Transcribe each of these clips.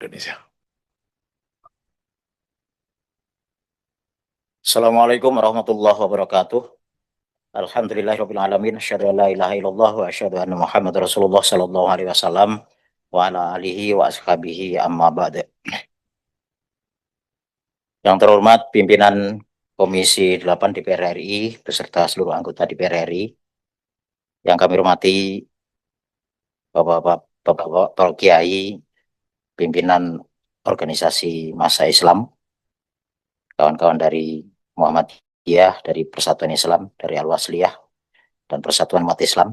Indonesia. Assalamualaikum warahmatullahi wabarakatuh. Alhamdulillahirabbil alamin, asyhadu an la ilaha illallah wa asyhadu anna Muhammadar Rasulullah sallallahu alaihi wasallam wa ala alihi wa ashabihi amma ba'd. Yang terhormat pimpinan Komisi 8 DPR RI beserta seluruh anggota DPR RI, yang kami hormati Bapak-bapak para kiai, pimpinan organisasi massa Islam, kawan-kawan dari Muhammadiyah, dari Persatuan Islam, dari Al-Wasliyah, dan Persatuan Umat Islam.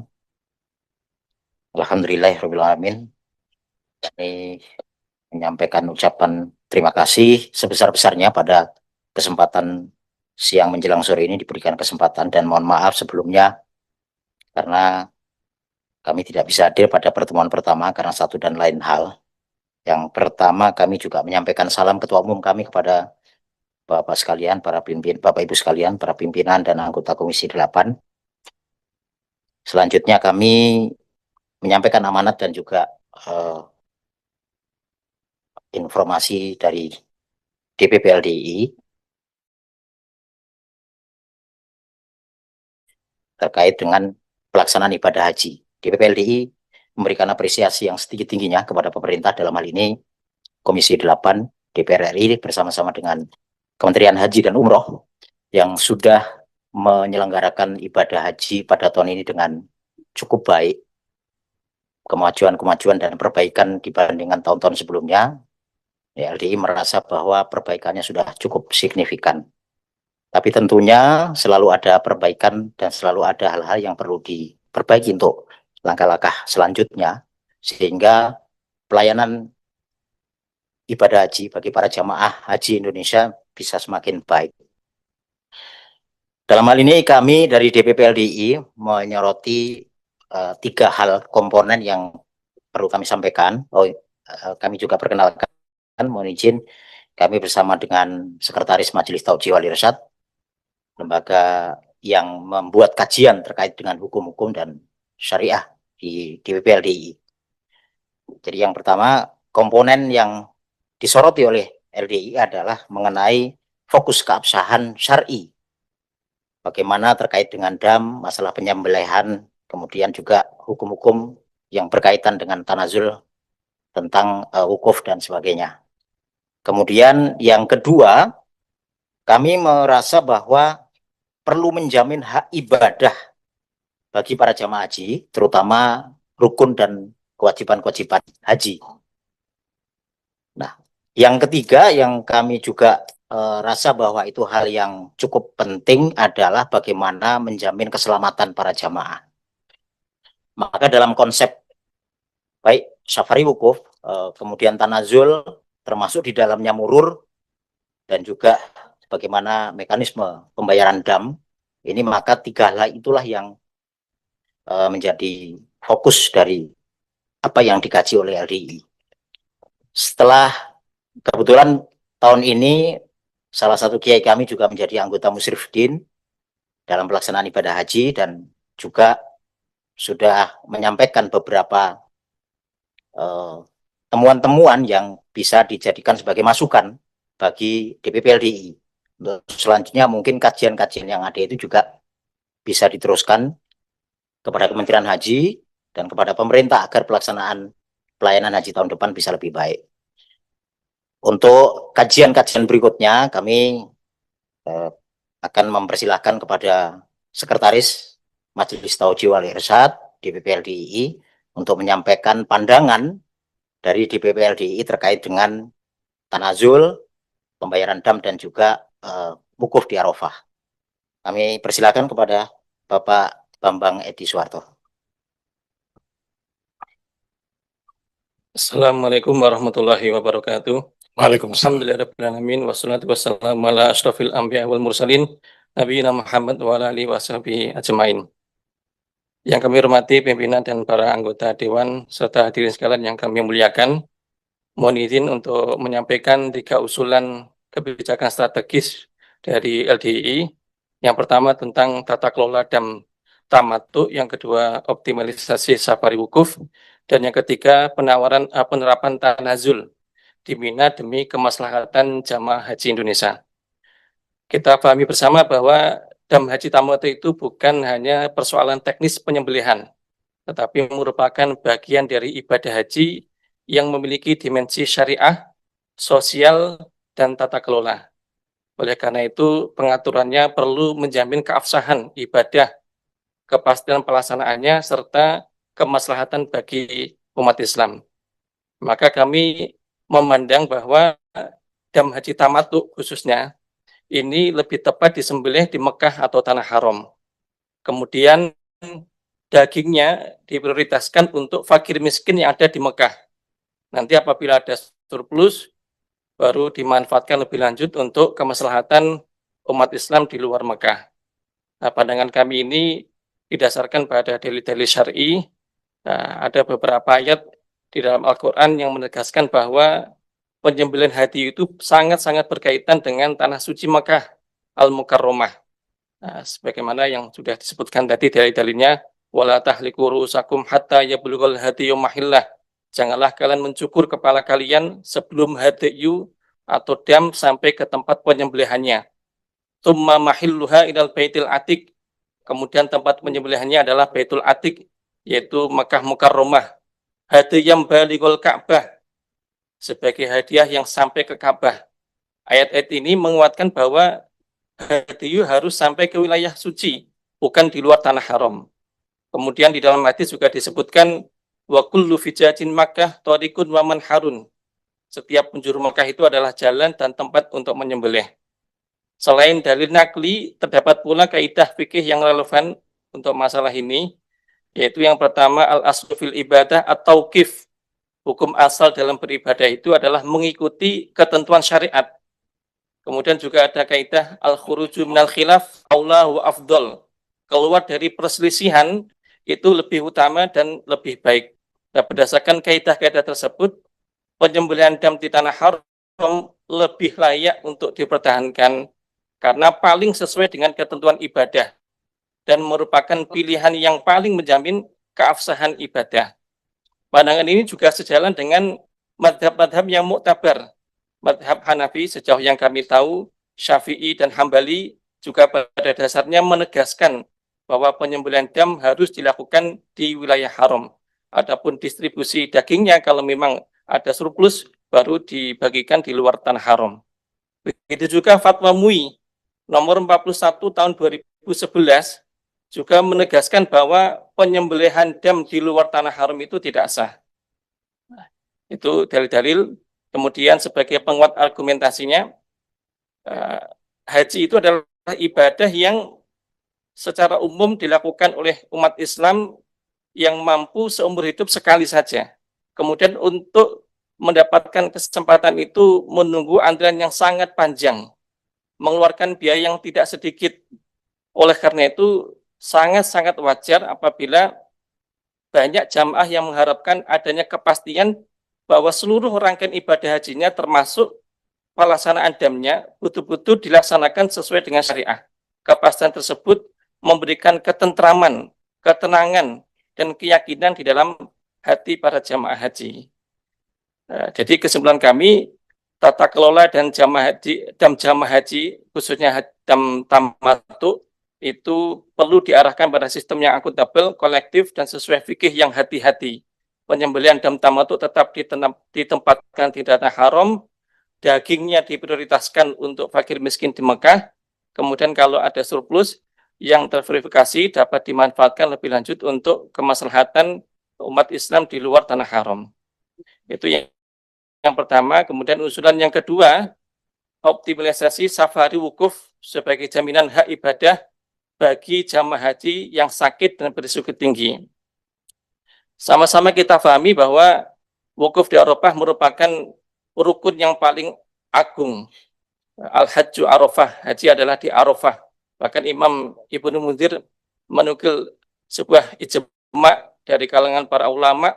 Alhamdulillahirabbil alamin. Kami menyampaikan ucapan terima kasih sebesar-besarnya pada kesempatan siang menjelang sore ini diberikan kesempatan, dan mohon maaf sebelumnya karena kami tidak bisa hadir pada pertemuan pertama karena satu dan lain hal. Yang pertama, kami juga menyampaikan salam Ketua Umum kami kepada Bapak sekalian, Bapak Ibu sekalian, para pimpinan dan anggota Komisi 8. Selanjutnya kami menyampaikan amanat dan juga informasi dari DPP LDI terkait dengan pelaksanaan ibadah haji. DPP LDI memberikan apresiasi yang setinggi-tingginya kepada pemerintah, dalam hal ini Komisi 8 DPR RI bersama-sama dengan Kementerian Haji dan Umroh yang sudah menyelenggarakan ibadah haji pada tahun ini dengan cukup baik. Kemajuan-kemajuan dan perbaikan dibandingkan tahun-tahun sebelumnya, LDI merasa bahwa perbaikannya sudah cukup signifikan. Tapi tentunya selalu ada perbaikan dan selalu ada hal-hal yang perlu diperbaiki untuk langkah-langkah selanjutnya, sehingga pelayanan ibadah haji bagi para jamaah haji Indonesia bisa semakin baik. Dalam hal ini kami dari DPP LDI menyoroti 3 hal komponen yang perlu kami sampaikan. Kami juga perkenalkan, mohon izin, kami bersama dengan Sekretaris Majelis Tauji Wali Irsyad, lembaga yang membuat kajian terkait dengan hukum-hukum dan syariah di DPP LDI. Jadi yang pertama, komponen yang disoroti oleh LDI adalah mengenai fokus keabsahan syar'i. Bagaimana terkait dengan dam, masalah penyembelihan, kemudian juga hukum-hukum yang berkaitan dengan tanazul tentang wukuf dan sebagainya. Kemudian yang kedua, kami merasa bahwa perlu menjamin hak ibadah bagi para jamaah haji, terutama rukun dan kewajiban-kewajiban haji. Nah, yang ketiga yang kami juga rasa bahwa itu hal yang cukup penting adalah bagaimana menjamin keselamatan para jamaah. Maka dalam konsep baik safari wukuf, kemudian tanazul, termasuk di dalamnya murur, dan juga bagaimana mekanisme pembayaran dam, ini maka 3 hal itulah yang menjadi fokus dari apa yang dikaji oleh LDI. Setelah kebetulan tahun ini salah satu kiai kami juga menjadi anggota Musyrifdin dalam pelaksanaan ibadah haji, dan juga sudah menyampaikan beberapa temuan-temuan yang bisa dijadikan sebagai masukan bagi DPP LDI. Selanjutnya mungkin kajian-kajian yang ada itu juga bisa diteruskan kepada Kementerian Haji dan kepada pemerintah agar pelaksanaan pelayanan haji tahun depan bisa lebih baik. Untuk kajian-kajian berikutnya kami akan mempersilahkan kepada Sekretaris Majelis Tauji Wali Irsyad DPP LDI untuk menyampaikan pandangan dari DPP LDI terkait dengan tanazul, pembayaran dam, dan juga wukuf di Arafah. Kami persilakan kepada Bapak Bambang Edi Suwarto. Assalamualaikum warahmatullahi wabarakatuh. Waalaikumsalam. Alhamdulillahirrahmanirrahim. Wassalatu wassalamu ala ashrafil anbiya wal mursalin nabiyina Muhammad wa ala alihi washabihi ajmain. Yang kami hormati pimpinan dan para anggota Dewan serta hadirin sekalian yang kami muliakan, mohon izin untuk menyampaikan 3 usulan kebijakan strategis dari LDI. Yang pertama tentang tata kelola dam tamattu, yang kedua optimalisasi safari wukuf, dan yang ketiga penerapan tanazul di Mina demi kemaslahatan jamaah haji Indonesia. Kita pahami bersama bahwa dam haji tamattu itu bukan hanya persoalan teknis penyembelihan, tetapi merupakan bagian dari ibadah haji yang memiliki dimensi syariah, sosial, dan tata kelola. Oleh karena itu, pengaturannya perlu menjamin keabsahan ibadah, kepastian pelaksanaannya, serta kemaslahatan bagi umat Islam. Maka kami memandang bahwa dam haji tamattu khususnya ini lebih tepat disembelih di Mekah atau Tanah Haram. Kemudian dagingnya diprioritaskan untuk fakir miskin yang ada di Mekah. Nanti apabila ada surplus, baru dimanfaatkan lebih lanjut untuk kemaslahatan umat Islam di luar Mekah. Nah, pandangan kami ini didasarkan pada dalil-dalil syar'i. Nah, ada beberapa ayat di dalam Al-Quran yang menegaskan bahwa penyembelihan haji itu sangat-sangat berkaitan dengan tanah suci Mekah, Al-Mukarramah. Nah, sebagaimana yang sudah disebutkan tadi dari dalilnya, wala tahliku ru'usakum hatta yablughal hadiyu mahillah. Janganlah kalian mencukur kepala kalian sebelum hadiyu atau dam sampai ke tempat penyembelihannya. Tsumma mahilluha ilal baitil atiq. Kemudian tempat penyembelihannya adalah Baitul Atiq, yaitu Mekah Mukarramah. Hadiyam balighul Ka'bah, sebagai hadiah yang sampai ke Ka'bah. Ayat-ayat ini menguatkan bahwa hadiyu harus sampai ke wilayah suci, bukan di luar tanah haram. Kemudian di dalam hadis juga disebutkan wa kullu fijajin Makkah tariqun wa manharun. Setiap penjuru Makkah itu adalah jalan dan tempat untuk menyembelih. Selain dalil nakli, terdapat pula kaidah fikih yang relevan untuk masalah ini, yaitu yang pertama al-aslu fil ibadah atau tauqif. Hukum asal dalam beribadah itu adalah mengikuti ketentuan syariat. Kemudian juga ada kaidah al-khuruju minal khilaf aula wa afdol. Keluar dari perselisihan itu lebih utama dan lebih baik. Nah, berdasarkan kaidah-kaidah tersebut, penyembelihan dam di tanah haram lebih layak untuk dipertahankan karena paling sesuai dengan ketentuan ibadah dan merupakan pilihan yang paling menjamin keabsahan ibadah. Pandangan ini juga sejalan dengan madhab-madhab yang muktabar. Madhab Hanafi sejauh yang kami tahu, Syafi'i dan Hambali juga pada dasarnya menegaskan bahwa penyembelihan dam harus dilakukan di wilayah haram. Adapun distribusi dagingnya kalau memang ada surplus baru dibagikan di luar tanah haram. Begitu juga fatwa MUI nomor 41 tahun 2011 juga menegaskan bahwa penyembelihan dam di luar tanah haram itu tidak sah. Itu dalil-dalil. Kemudian sebagai penguat argumentasinya, haji itu adalah ibadah yang secara umum dilakukan oleh umat Islam yang mampu seumur hidup sekali saja. Kemudian untuk mendapatkan kesempatan itu menunggu antrian yang sangat panjang, mengeluarkan biaya yang tidak sedikit. Oleh karena itu sangat-sangat wajar apabila banyak jamaah yang mengharapkan adanya kepastian bahwa seluruh rangkaian ibadah hajinya termasuk pelaksanaan damnya betul-betul dilaksanakan sesuai dengan syariah. Kepastian tersebut memberikan ketentraman, ketenangan, dan keyakinan di dalam hati para jamaah haji. Jadi kesimpulan kami, tata kelola dan jamaah haji, khususnya dam tamattu, itu perlu diarahkan pada sistem yang akuntabel, kolektif, dan sesuai fikih yang hati-hati. Penyembelihan dam tamattu tetap ditempatkan di tanah haram, dagingnya diprioritaskan untuk fakir miskin di Mekah, kemudian kalau ada surplus yang terverifikasi dapat dimanfaatkan lebih lanjut untuk kemaslahatan umat Islam di luar tanah haram. Itu yang pertama. Kemudian usulan yang kedua, optimalisasi safari wukuf sebagai jaminan hak ibadah bagi jamaah haji yang sakit dan berisiko tinggi. Sama-sama kita pahami bahwa wukuf di Arafah merupakan rukun yang paling agung. Al-Hajju Arafah, haji adalah di Arafah. Bahkan Imam Ibnu Munzir menukil sebuah ijma dari kalangan para ulama,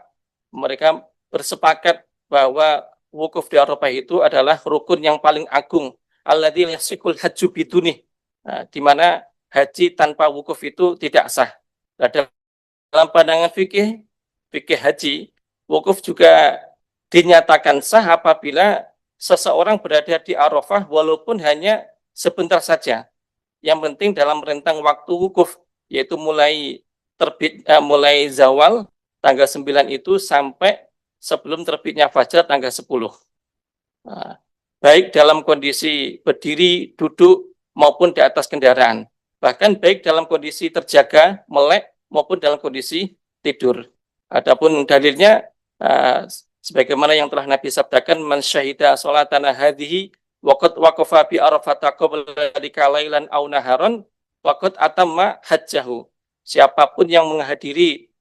mereka bersepakat bahwa wukuf di Arafah itu adalah rukun yang paling agung. Alladzi yasikul hajju biduni, di mana haji tanpa wukuf itu tidak sah. Dalam pandangan fikih haji, wukuf juga dinyatakan sah apabila seseorang berada di Arafah walaupun hanya sebentar saja. Yang penting dalam rentang waktu wukuf, yaitu mulai mulai zawal tanggal 9 itu sampai sebelum terbitnya fajar tanggal 10. Nah, baik dalam kondisi berdiri, duduk, maupun di atas kendaraan. Bahkan baik dalam kondisi terjaga, melek, maupun dalam kondisi tidur. Adapun dalilnya, sebagaimana yang telah Nabi sabdakan, man syahida sholatana hadhihi waqad waqafa bi arafata qabla dzalika lailan aw naharon waqad atamma hajjahu. Siapapun yang menghadiri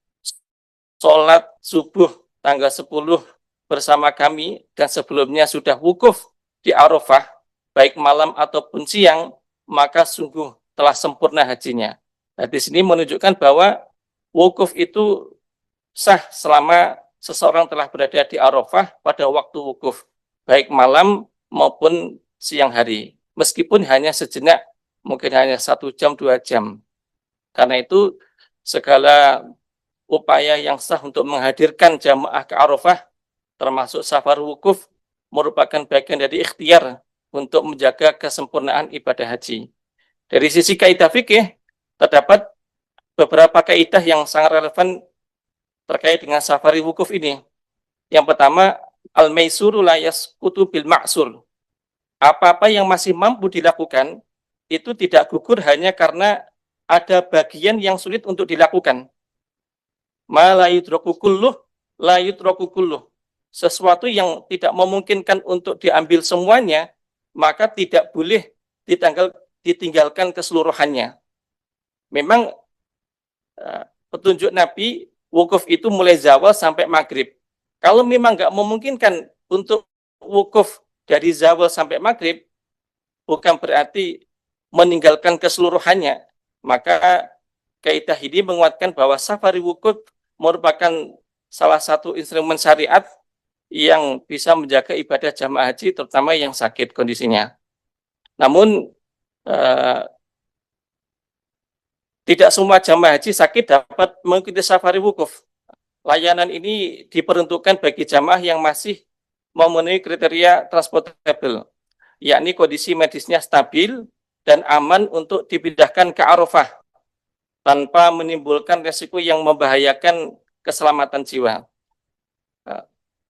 sholat subuh tanggal 10 bersama kami dan sebelumnya sudah wukuf di Arafah, baik malam ataupun siang, maka sungguh telah sempurna hajinya. Nah, di sini menunjukkan bahwa wukuf itu sah selama seseorang telah berada di Arafah pada waktu wukuf, baik malam maupun siang hari. Meskipun hanya sejenak, mungkin hanya 1 jam, 2 jam. Karena itu segala upaya yang sah untuk menghadirkan jamaah ke Arafah, termasuk safar wukuf, merupakan bagian dari ikhtiar untuk menjaga kesempurnaan ibadah haji. Dari sisi kaidah fikih, terdapat beberapa kaidah yang sangat relevan terkait dengan safari wukuf ini. Yang pertama, al-maisuru la yasqutu bil ma'sur. Apa-apa yang masih mampu dilakukan, itu tidak gugur hanya karena ada bagian yang sulit untuk dilakukan. Ma la yudraku kulluh, la yudraku kulluh. Sesuatu yang tidak memungkinkan untuk diambil semuanya, maka tidak boleh ditinggalkan keseluruhannya. Memang petunjuk Nabi, wukuf itu mulai zawal sampai maghrib. Kalau memang nggak memungkinkan untuk wukuf dari zawal sampai maghrib, bukan berarti meninggalkan keseluruhannya. Maka kaidah ini menguatkan bahwa safari wukuf merupakan salah satu instrumen syariat yang bisa menjaga ibadah jamaah haji, terutama yang sakit kondisinya. Namun, tidak semua jamaah haji sakit dapat mengikuti safari wukuf. Layanan ini diperuntukkan bagi jamaah yang masih memenuhi kriteria transportable, yakni kondisi medisnya stabil dan aman untuk dipindahkan ke Arafah tanpa menimbulkan resiko yang membahayakan keselamatan jiwa.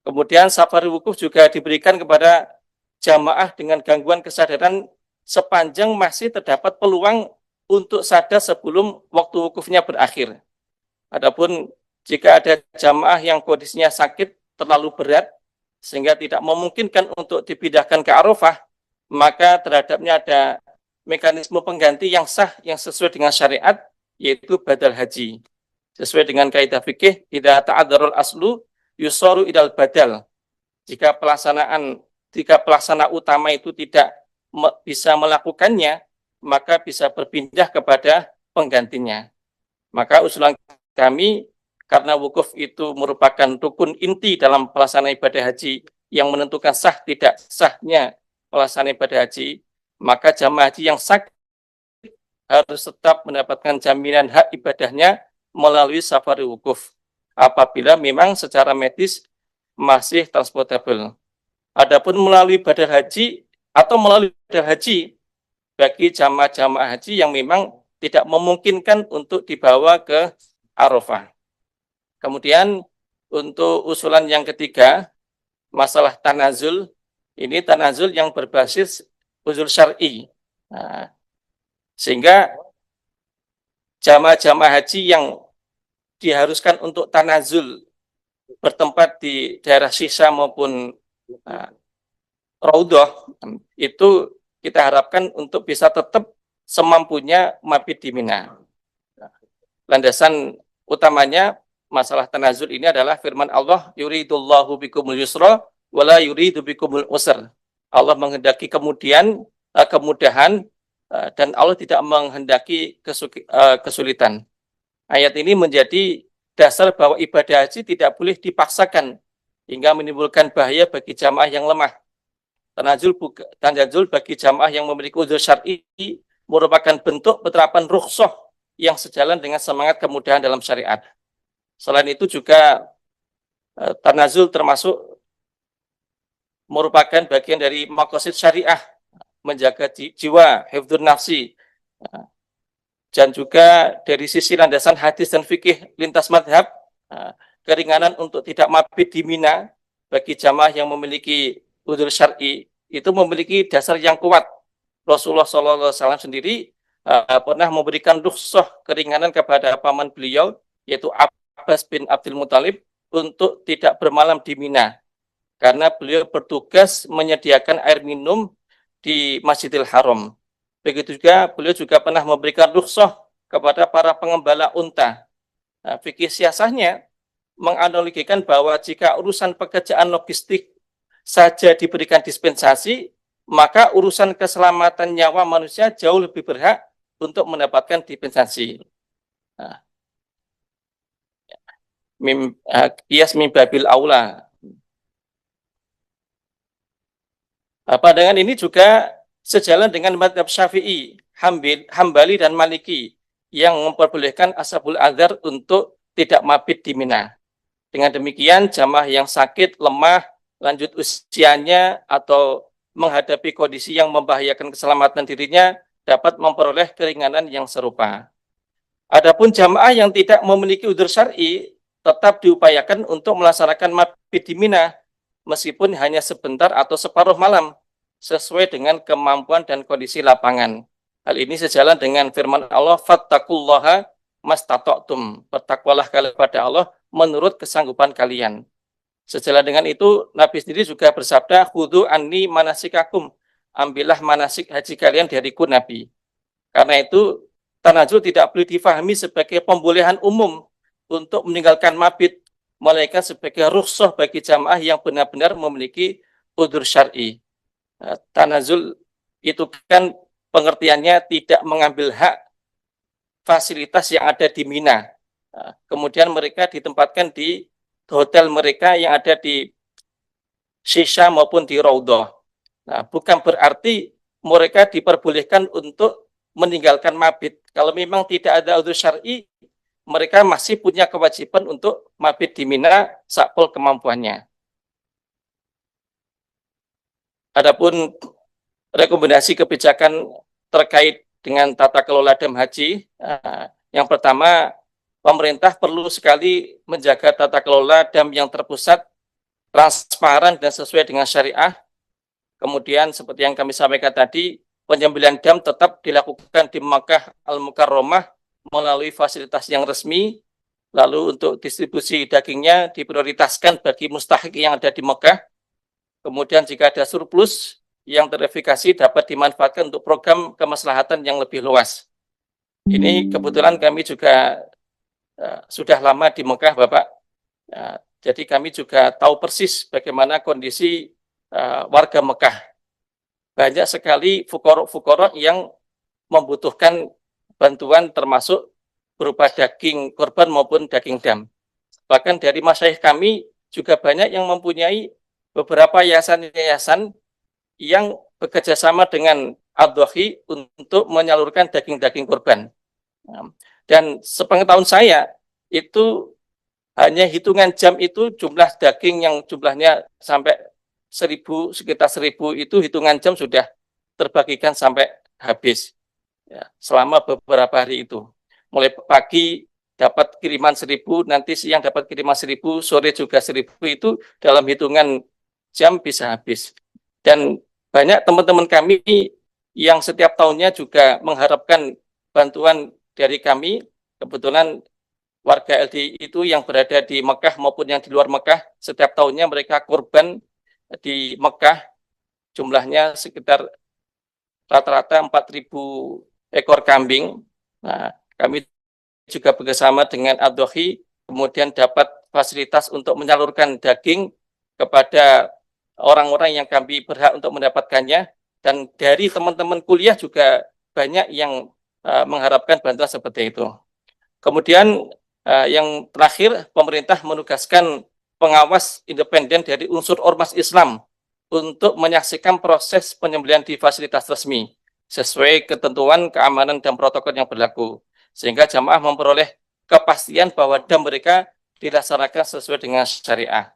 Kemudian safari wukuf juga diberikan kepada jamaah dengan gangguan kesadaran sepanjang masih terdapat peluang untuk sadar sebelum waktu wukufnya berakhir. Adapun jika ada jamaah yang kondisinya sakit terlalu berat sehingga tidak memungkinkan untuk dipindahkan ke Arafah, maka terhadapnya ada mekanisme pengganti yang sah yang sesuai dengan syariat, yaitu badal haji. Sesuai dengan kaidah fikih, idza ta'adzarul aslu yusaru idal badal. Jika pelaksana utama itu tidak bisa melakukannya, maka bisa berpindah kepada penggantinya. Maka usulan kami, karena wukuf itu merupakan rukun inti dalam pelaksanaan ibadah haji yang menentukan sah tidak sahnya pelaksanaan ibadah haji, maka jamaah haji yang sakit harus tetap mendapatkan jaminan hak ibadahnya melalui safari wukuf apabila memang secara medis masih transportable. Adapun melalui badal haji atau melalui badal haji bagi jamaah haji yang memang tidak memungkinkan untuk dibawa ke Arafah. Kemudian untuk usulan yang ketiga, masalah tanazul, ini tanazul yang berbasis uzur syar'i. Nah, sehingga jamaah haji yang diharuskan untuk tanazul bertempat di daerah Sisa maupun Raudhah, itu kita harapkan untuk bisa tetap semampunya mabit di Mina. Landasan utamanya masalah tanazul ini adalah firman Allah, yuridullahu bikumul yusra wala yuridu bikumul usr. Allah menghendaki kemudahan dan Allah tidak menghendaki kesulitan. Ayat ini menjadi dasar bahwa ibadah haji tidak boleh dipaksakan hingga menimbulkan bahaya bagi jamaah yang lemah. Tanazul bagi jamaah yang memiliki uzur syar'i merupakan bentuk penerapan rukhsah yang sejalan dengan semangat kemudahan dalam syariat. Selain itu juga tanazul termasuk merupakan bagian dari maqasid syariah, menjaga jiwa, hifdzun nafsi, dan juga dari sisi landasan hadis dan fikih lintas madhab, keringanan untuk tidak mabit di Mina bagi jamaah yang memiliki udzur syar'i itu memiliki dasar yang kuat. Rasulullah SAW sendiri pernah memberikan rukhsah keringanan kepada paman beliau, yaitu Abbas bin Abdul Muthalib, untuk tidak bermalam di Mina, karena beliau bertugas menyediakan air minum di Masjidil Haram. Begitu juga beliau juga pernah memberikan rukhsah kepada para pengembala unta. Nah, fikih siasahnya menganalogikan bahwa jika urusan pekerjaan logistik saja diberikan dispensasi, maka urusan keselamatan nyawa manusia jauh lebih berhak untuk mendapatkan dispensasi. Nah, kias min babil aula. Pandangan ini juga sejalan dengan mazhab Syafi'i, Hambali dan Maliki yang memperbolehkan ashabul adzar untuk tidak mabit di Mina. Dengan demikian, jamaah yang sakit, lemah, lanjut usianya, atau menghadapi kondisi yang membahayakan keselamatan dirinya dapat memperoleh keringanan yang serupa. Adapun jamaah yang tidak memiliki udzur syar'i tetap diupayakan untuk melaksanakan mabit di Mina meskipun hanya sebentar atau separuh malam sesuai dengan kemampuan dan kondisi lapangan. Hal ini sejalan dengan firman Allah, fattaqullaha mastata'tum. Bertakwalah kalian kepada Allah menurut kesanggupan kalian. Sejalan dengan itu, Nabi sendiri juga bersabda, khudhu anni manasikakum. Ambillah manasik haji kalian dariku Nabi. Karena itu, tanazul tidak boleh difahami sebagai pembolehan umum untuk meninggalkan mabit, melainkan sebagai rukhsah bagi jamaah yang benar-benar memiliki udzur syar'i. Tanazul itu kan pengertiannya tidak mengambil hak fasilitas yang ada di Mina. Kemudian mereka ditempatkan di hotel mereka yang ada di Shisha maupun di Raudhah. Nah, bukan berarti mereka diperbolehkan untuk meninggalkan mabit. Kalau memang tidak ada udzur syar'i, mereka masih punya kewajiban untuk mabit di Mina sakpol kemampuannya. Adapun rekomendasi kebijakan terkait dengan tata kelola dam haji, yang pertama, pemerintah perlu sekali menjaga tata kelola dam yang terpusat, transparan dan sesuai dengan syariah. Kemudian seperti yang kami sampaikan tadi, penyembelihan dam tetap dilakukan di Makkah Al-Mukarramah melalui fasilitas yang resmi. Lalu untuk distribusi dagingnya diprioritaskan bagi mustahik yang ada di Mekah. Kemudian jika ada surplus yang terverifikasi dapat dimanfaatkan untuk program kemaslahatan yang lebih luas. Ini kebetulan kami juga sudah lama di Mekah, Bapak. Jadi kami juga tahu persis bagaimana kondisi warga Mekah. Banyak sekali fuqara yang membutuhkan bantuan termasuk berupa daging korban maupun daging dam. Bahkan dari masyayikh kami juga banyak yang mempunyai beberapa yayasan-yayasan yang bekerja sama dengan Ad-Dhahi untuk menyalurkan daging-daging korban. Dan sepengetahuan saya, itu hanya hitungan jam itu jumlah daging yang jumlahnya sampai sekitar 1000 itu hitungan jam sudah terbagikan sampai habis. Ya, selama beberapa hari itu. Mulai pagi dapat kiriman 1000, nanti siang dapat kiriman 1000, sore juga 1000, itu dalam hitungan jam bisa habis. Dan banyak teman-teman kami yang setiap tahunnya juga mengharapkan bantuan dari kami. Kebetulan warga LDI itu yang berada di Mekah maupun yang di luar Mekah, setiap tahunnya mereka korban di Mekah, jumlahnya sekitar rata-rata 4000 ekor kambing. Nah, kami juga bekerjasama dengan Ad-Dhahi, kemudian dapat fasilitas untuk menyalurkan daging kepada orang-orang yang kami berhak untuk mendapatkannya. Dan dari teman-teman kuliah juga banyak yang mengharapkan bantuan seperti itu. Kemudian yang terakhir, pemerintah menugaskan pengawas independen dari unsur ormas Islam untuk menyaksikan proses penyembelihan di fasilitas resmi sesuai ketentuan keamanan dan protokol yang berlaku, sehingga jamaah memperoleh kepastian bahwa dam mereka dilaksanakan sesuai dengan syariah.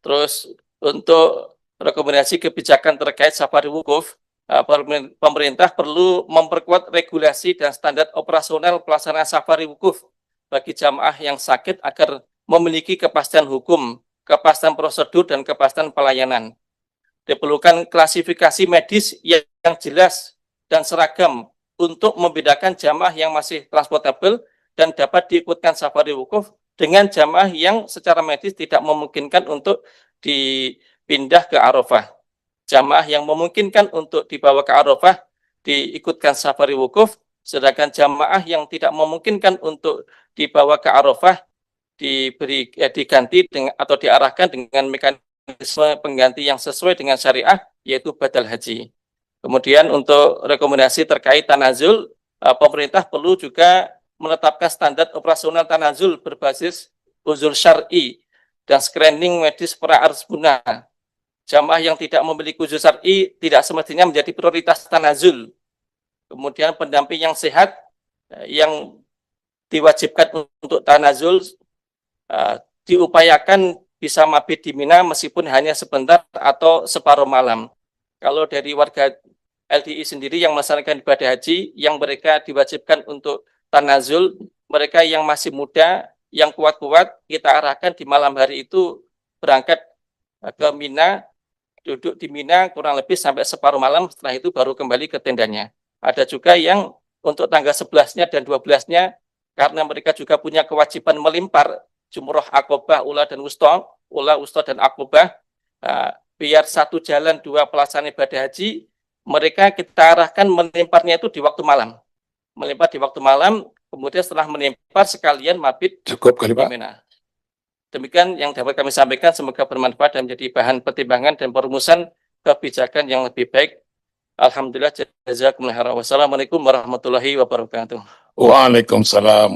Terus untuk rekomendasi kebijakan terkait safari wukuf, pemerintah perlu memperkuat regulasi dan standar operasional pelaksanaan safari wukuf bagi jamaah yang sakit agar memiliki kepastian hukum, kepastian prosedur, dan kepastian pelayanan. Diperlukan klasifikasi medis yang jelas dan seragam untuk membedakan jamaah yang masih transportable dan dapat diikutkan safari wukuf dengan jamaah yang secara medis tidak memungkinkan untuk dipindah ke Arafah. Jamaah yang memungkinkan untuk dibawa ke Arafah diikutkan safari wukuf, sedangkan jamaah yang tidak memungkinkan untuk dibawa ke Arafah diganti dengan atau diarahkan dengan mekanisme pengganti yang sesuai dengan syariah, yaitu badal haji. Kemudian untuk rekomendasi terkait tanazul, pemerintah perlu juga menetapkan standar operasional tanazul berbasis uzur syar'i dan screening medis pra-arsbuna. Jamaah yang tidak memiliki uzur syar'i tidak semestinya menjadi prioritas tanazul. Kemudian pendamping yang sehat yang diwajibkan untuk tanazul diupayakan bisa mabit di Mina meskipun hanya sebentar atau separuh malam. Kalau dari warga LDI sendiri yang melaksanakan ibadah haji, yang mereka diwajibkan untuk tanazul, mereka yang masih muda, yang kuat-kuat, kita arahkan di malam hari itu berangkat ke Mina, duduk di Mina kurang lebih sampai separuh malam, setelah itu baru kembali ke tendanya. Ada juga yang untuk tanggal 11-nya dan 12-nya, karena mereka juga punya kewajiban melimpar jumroh akobah, ula dan wusta, ula, wusta, dan akobah, biar satu jalan dua pelaksanaan ibadah haji, mereka kita arahkan melimparnya itu di waktu malam. Melimpar di waktu malam, kemudian setelah melimpar sekalian mabit Cukup kali, Pak. Demikian yang dapat kami sampaikan, semoga bermanfaat dan menjadi bahan pertimbangan dan perumusan kebijakan yang lebih baik. Alhamdulillah, jazakumullah khairan. Wassalamualaikum warahmatullahi wabarakatuh. Waalaikumsalam